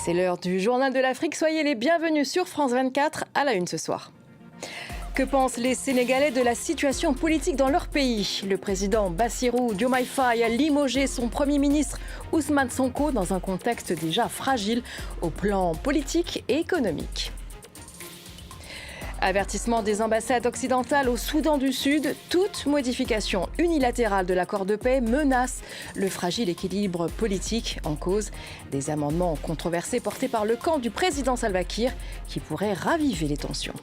C'est l'heure du Journal de l'Afrique. Soyez les bienvenus sur France 24 à la une ce soir. Que pensent les Sénégalais de la situation politique dans leur pays? Le président Bassirou Diomaye Faye a limogé son Premier ministre Ousmane Sonko dans un contexte déjà fragile au plan politique et économique. Avertissement des ambassades occidentales au Soudan du Sud, toute modification unilatérale de l'accord de paix menace le fragile équilibre politique en cause. Des amendements controversés portés par le camp du président Salva Kiir qui pourraient raviver les tensions.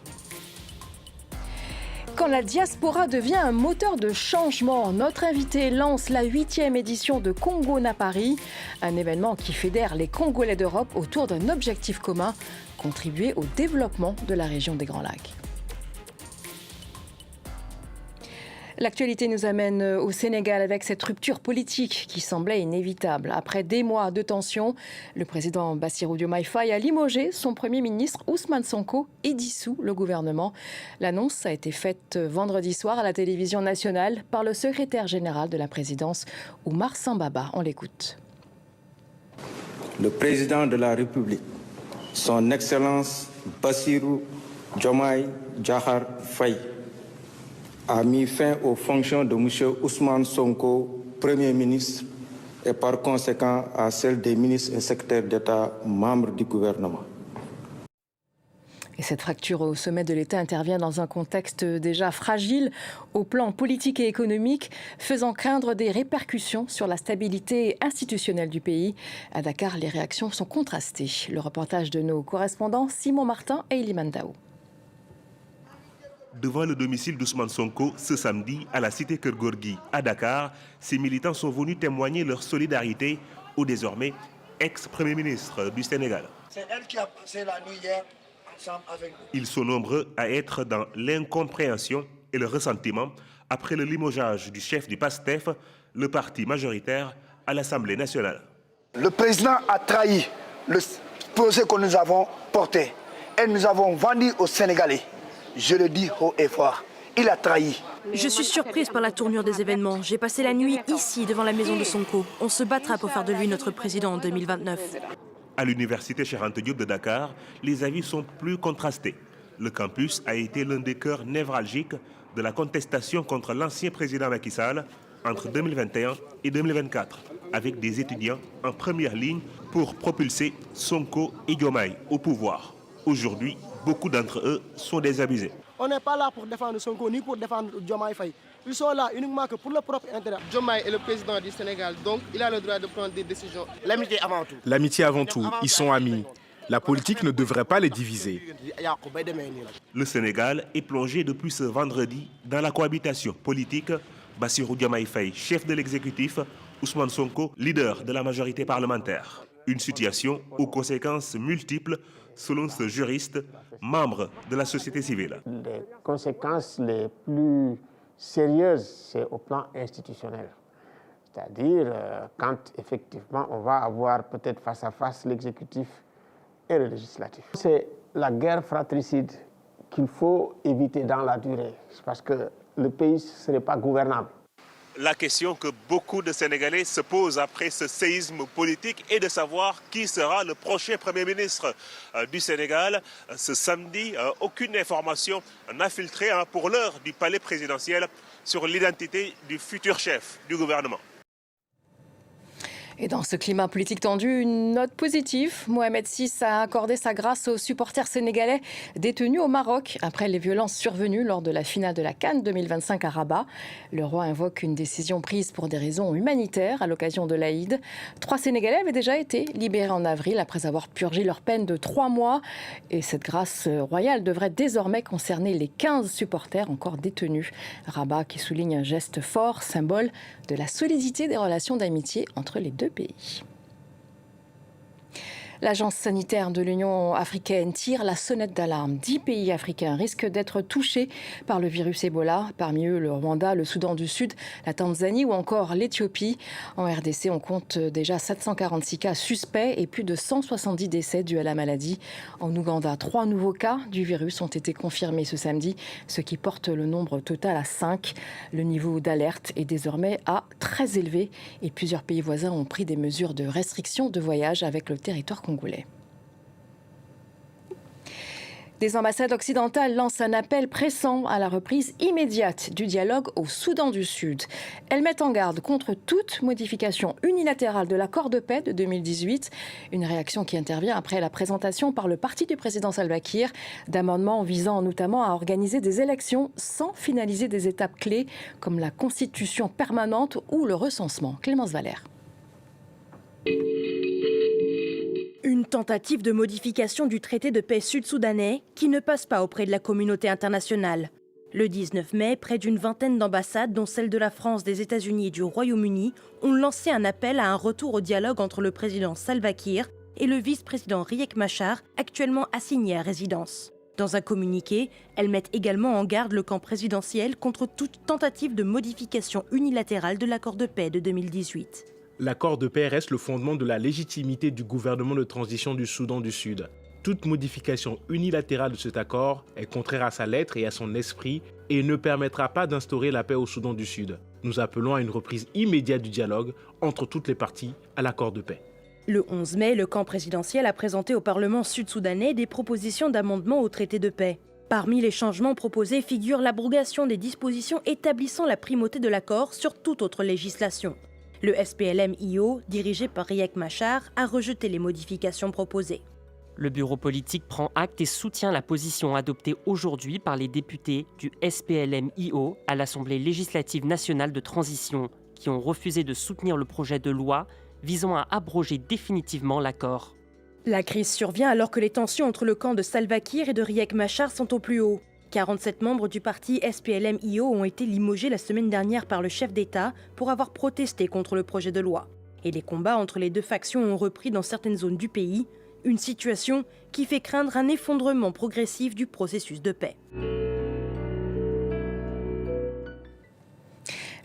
Quand la diaspora devient un moteur de changement, notre invité lance la 8e édition de Congo-Na Paris, un événement qui fédère les Congolais d'Europe autour d'un objectif commun, contribuer au développement de la région des Grands Lacs. L'actualité nous amène au Sénégal avec cette rupture politique qui semblait inévitable. Après des mois de tension, le président Bassirou Diomaye Faye a limogé son Premier ministre Ousmane Sonko et dissout le gouvernement. L'annonce a été faite vendredi soir à la télévision nationale par le secrétaire général de la présidence, Oumar Sambaba. On l'écoute. Le président de la République, son Excellence Bassirou Diomaye Diakhar Faye, a mis fin aux fonctions de M. Ousmane Sonko, Premier ministre, et par conséquent à celles des ministres et secrétaires d'État membres du gouvernement. Et cette fracture au sommet de l'État intervient dans un contexte déjà fragile au plan politique et économique, faisant craindre des répercussions sur la stabilité institutionnelle du pays. À Dakar, les réactions sont contrastées. Le reportage de nos correspondants Simon Martin et Iliman Dao. Devant le domicile d'Ousmane Sonko, ce samedi, à la cité Keur Gorgui, à Dakar, ces militants sont venus témoigner leur solidarité au désormais ex-premier ministre du Sénégal. C'est elle qui a passé la nuit hier ensemble avec nous. Ils sont nombreux à être dans l'incompréhension et le ressentiment après le limogeage du chef du PASTEF, le parti majoritaire à l'Assemblée nationale. Le président a trahi le projet que nous avons porté et nous avons vendu aux Sénégalais. Je le dis haut et fort, il a trahi. Je suis surprise par la tournure des événements. J'ai passé la nuit ici, devant la maison de Sonko. On se battra pour faire de lui notre président en 2029. À l'université Cheikh Anta Diop de Dakar, les avis sont plus contrastés. Le campus a été l'un des cœurs névralgiques de la contestation contre l'ancien président Macky Sall entre 2021 et 2024, avec des étudiants en première ligne pour propulser Sonko et Diomaye au pouvoir. Aujourd'hui, beaucoup d'entre eux sont désabusés. On n'est pas là pour défendre Sonko ni pour défendre Diomaye Faye. Ils sont là uniquement que pour leur propre intérêt. Diomaye est le président du Sénégal, donc il a le droit de prendre des décisions. L'amitié avant tout. L'amitié avant tout, ils sont amis. La politique ne devrait pas les diviser. Le Sénégal est plongé depuis ce vendredi dans la cohabitation politique. Bassirou Diomaye Faye, chef de l'exécutif, Ousmane Sonko, leader de la majorité parlementaire. Une situation aux conséquences multiples, selon ce juriste, membre de la société civile. Les conséquences les plus sérieuses, c'est au plan institutionnel. C'est-à-dire quand effectivement on va avoir peut-être face à face l'exécutif et le législatif. C'est la guerre fratricide qu'il faut éviter dans la durée, parce que le pays ne serait pas gouvernable. La question que beaucoup de Sénégalais se posent après ce séisme politique est de savoir qui sera le prochain Premier ministre du Sénégal. Ce samedi, aucune information n'a filtré pour l'heure du palais présidentiel sur l'identité du futur chef du gouvernement. Et dans ce climat politique tendu, une note positive. Mohamed VI a accordé sa grâce aux supporters sénégalais détenus au Maroc après les violences survenues lors de la finale de la CAN 2025 à Rabat. Le roi invoque une décision prise pour des raisons humanitaires à l'occasion de l'Aïd. 3 Sénégalais avaient déjà été libérés en avril après avoir purgé leur peine de 3 mois. Et cette grâce royale devrait désormais concerner les 15 supporters encore détenus. Rabat qui souligne un geste fort, symbole de la solidité des relations d'amitié entre les deux pays. L'Agence sanitaire de l'Union africaine tire la sonnette d'alarme. 10 pays africains risquent d'être touchés par le virus Ebola. Parmi eux, le Rwanda, le Soudan du Sud, la Tanzanie ou encore l'Éthiopie. En RDC, on compte déjà 746 cas suspects et plus de 170 décès dus à la maladie. En Ouganda, 3 nouveaux cas du virus ont été confirmés ce samedi, ce qui porte le nombre total à 5. Le niveau d'alerte est désormais très élevé et plusieurs pays voisins ont pris des mesures de restriction de voyage avec le territoire congolais. Des ambassades occidentales lancent un appel pressant à la reprise immédiate du dialogue au Soudan du Sud. Elles mettent en garde contre toute modification unilatérale de l'accord de paix de 2018. Une réaction qui intervient après la présentation par le parti du président Salva Kiir d'amendements visant notamment à organiser des élections sans finaliser des étapes clés comme la constitution permanente ou le recensement. Clémence Valère. Une tentative de modification du traité de paix sud-soudanais qui ne passe pas auprès de la communauté internationale. Le 19 mai, près d'une vingtaine d'ambassades, dont celle de la France, des États-Unis et du Royaume-Uni, ont lancé un appel à un retour au dialogue entre le président Salva Kiir et le vice-président Riek Machar, actuellement assigné à résidence. Dans un communiqué, elles mettent également en garde le camp présidentiel contre toute tentative de modification unilatérale de l'accord de paix de 2018. L'accord de paix reste le fondement de la légitimité du gouvernement de transition du Soudan du Sud. Toute modification unilatérale de cet accord est contraire à sa lettre et à son esprit et ne permettra pas d'instaurer la paix au Soudan du Sud. Nous appelons à une reprise immédiate du dialogue entre toutes les parties à l'accord de paix. Le 11 mai, le camp présidentiel a présenté au Parlement sud-soudanais des propositions d'amendement au traité de paix. Parmi les changements proposés figure l'abrogation des dispositions établissant la primauté de l'accord sur toute autre législation. Le SPLM-IO, dirigé par Riek Machar, a rejeté les modifications proposées. Le bureau politique prend acte et soutient la position adoptée aujourd'hui par les députés du SPLM-IO à l'Assemblée législative nationale de transition, qui ont refusé de soutenir le projet de loi visant à abroger définitivement l'accord. La crise survient alors que les tensions entre le camp de Salva Kiir et de Riek Machar sont au plus haut. 47 membres du parti SPLM-IO ont été limogés la semaine dernière par le chef d'État pour avoir protesté contre le projet de loi. Et les combats entre les deux factions ont repris dans certaines zones du pays, une situation qui fait craindre un effondrement progressif du processus de paix.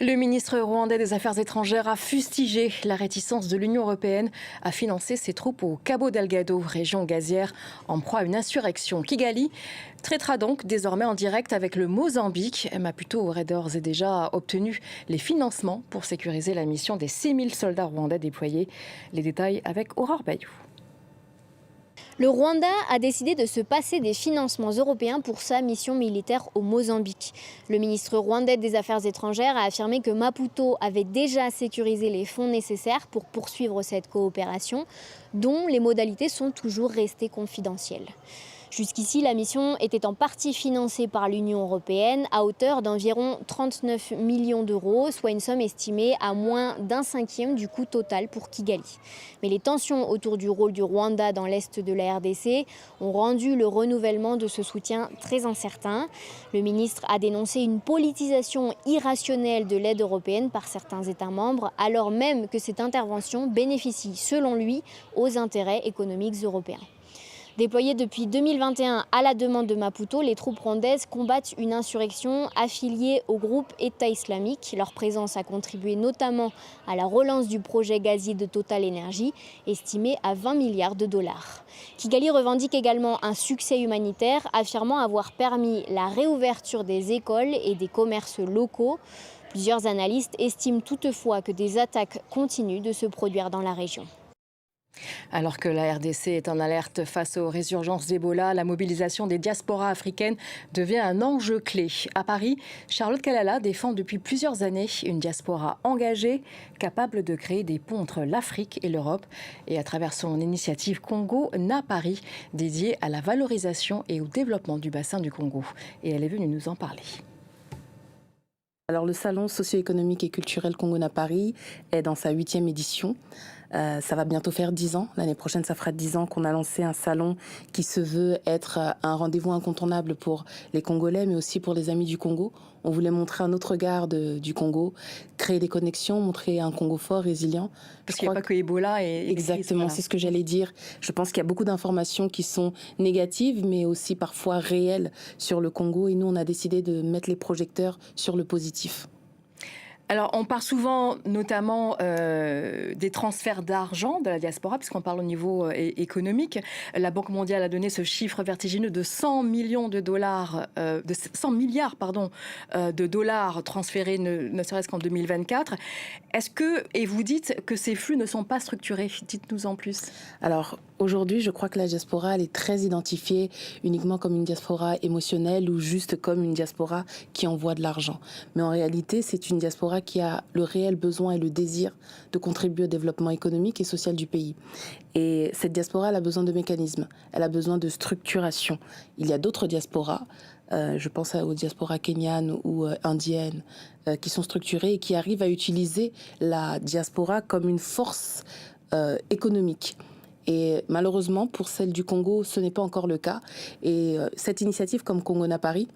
Le ministre rwandais des Affaires étrangères a fustigé la réticence de l'Union européenne à financer ses troupes au Cabo Delgado, région gazière en proie à une insurrection. Kigali traitera donc désormais en direct avec le Mozambique. Maputo aurait d'ores et déjà obtenu les financements pour sécuriser la mission des 6000 soldats rwandais déployés. Les détails avec Aurore Bayou. Le Rwanda a décidé de se passer des financements européens pour sa mission militaire au Mozambique. Le ministre rwandais des Affaires étrangères a affirmé que Maputo avait déjà sécurisé les fonds nécessaires pour poursuivre cette coopération, dont les modalités sont toujours restées confidentielles. Jusqu'ici, la mission était en partie financée par l'Union européenne à hauteur d'environ 39 millions d'euros, soit une somme estimée à moins d'un cinquième du coût total pour Kigali. Mais les tensions autour du rôle du Rwanda dans l'est de la RDC ont rendu le renouvellement de ce soutien très incertain. Le ministre a dénoncé une politisation irrationnelle de l'aide européenne par certains États membres, alors même que cette intervention bénéficie, selon lui, aux intérêts économiques européens. Déployées depuis 2021 à la demande de Maputo, les troupes rwandaises combattent une insurrection affiliée au groupe État islamique. Leur présence a contribué notamment à la relance du projet gazier de Total Energy, estimé à 20 milliards de dollars. Kigali revendique également un succès humanitaire, affirmant avoir permis la réouverture des écoles et des commerces locaux. Plusieurs analystes estiment toutefois que des attaques continuent de se produire dans la région. Alors que la RDC est en alerte face aux résurgences d'Ebola, la mobilisation des diasporas africaines devient un enjeu clé. À Paris, Charlotte Kalala défend depuis plusieurs années une diaspora engagée, capable de créer des ponts entre l'Afrique et l'Europe. Et à travers son initiative Congo Na Paris, dédiée à la valorisation et au développement du bassin du Congo. Et elle est venue nous en parler. Alors le salon socio-économique et culturel Congo Na Paris est dans sa 8e édition. Ça va bientôt faire 10 ans. L'année prochaine, ça fera 10 ans qu'on a lancé un salon qui se veut être un rendez-vous incontournable pour les Congolais, mais aussi pour les amis du Congo. On voulait montrer un autre regard du Congo, créer des connexions, montrer un Congo fort, résilient. Parce qu'il n'y a pas que Ebola et exactement, c'est ce que j'allais dire. Je pense qu'il y a beaucoup d'informations qui sont négatives, mais aussi parfois réelles sur le Congo. Et nous, on a décidé de mettre les projecteurs sur le positif. Alors, on parle souvent, notamment, des transferts d'argent de la diaspora, puisqu'on parle au niveau économique. La Banque mondiale a donné ce chiffre vertigineux de 100 millions de dollars, de 100 milliards, pardon, de dollars transférés, ne serait-ce qu'en 2024. Est-ce que, et vous dites que ces flux ne sont pas structurés, dites-nous en plus. Alors, aujourd'hui, je crois que la diaspora, elle est très identifiée uniquement comme une diaspora émotionnelle ou juste comme une diaspora qui envoie de l'argent. Mais en réalité, c'est une diaspora qui a le réel besoin et le désir de contribuer au développement économique et social du pays. Et cette diaspora, elle a besoin de mécanismes, elle a besoin de structuration. Il y a d'autres diasporas, je pense aux diasporas kenyanes ou indiennes, qui sont structurées et qui arrivent à utiliser la diaspora comme une force économique. Et malheureusement, pour celle du Congo, ce n'est pas encore le cas. Et cette initiative comme Congo na Paris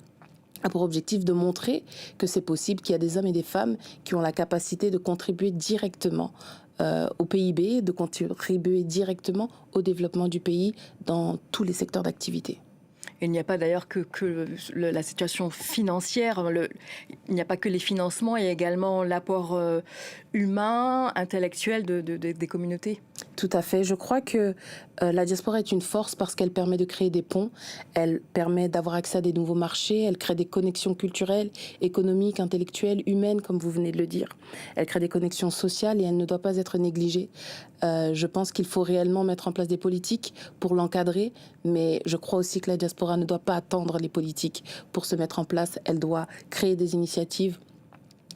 a pour objectif de montrer que c'est possible, qu'il y a des hommes et des femmes qui ont la capacité de contribuer directement au PIB, de contribuer directement au développement du pays dans tous les secteurs d'activité. Il n'y a pas d'ailleurs que la situation financière, il n'y a pas que les financements, il y a également l'apport humain, intellectuel des communautés. Tout à fait. Je crois que la diaspora est une force parce qu'elle permet de créer des ponts, elle permet d'avoir accès à des nouveaux marchés, elle crée des connexions culturelles, économiques, intellectuelles, humaines, comme vous venez de le dire. Elle crée des connexions sociales et elle ne doit pas être négligée. Je pense qu'il faut réellement mettre en place des politiques pour l'encadrer, mais je crois aussi que la diaspora ne doit pas attendre les politiques pour se mettre en place. Elle doit créer des initiatives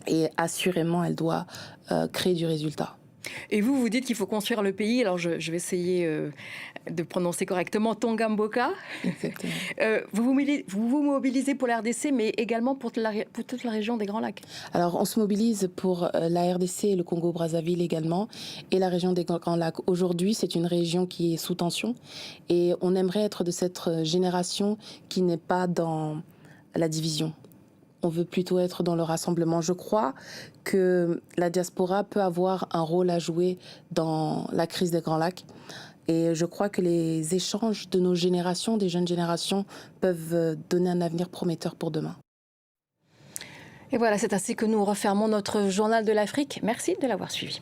et assurément, elle doit créer du résultat. Et vous dites qu'il faut construire le pays. Alors, je vais essayer de prononcer correctement Tongamboka. Exactement. Vous vous mobilisez pour la RDC, mais également pour toute la région des Grands Lacs. Alors, on se mobilise pour la RDC et le Congo-Brazzaville également, et la région des Grands Lacs. Aujourd'hui, c'est une région qui est sous tension, et on aimerait être de cette génération qui n'est pas dans la division. On veut plutôt être dans le rassemblement. Je crois que la diaspora peut avoir un rôle à jouer dans la crise des Grands Lacs. Et je crois que les échanges de nos générations, des jeunes générations, peuvent donner un avenir prometteur pour demain. Et voilà, c'est ainsi que nous refermons notre journal de l'Afrique. Merci de l'avoir suivi.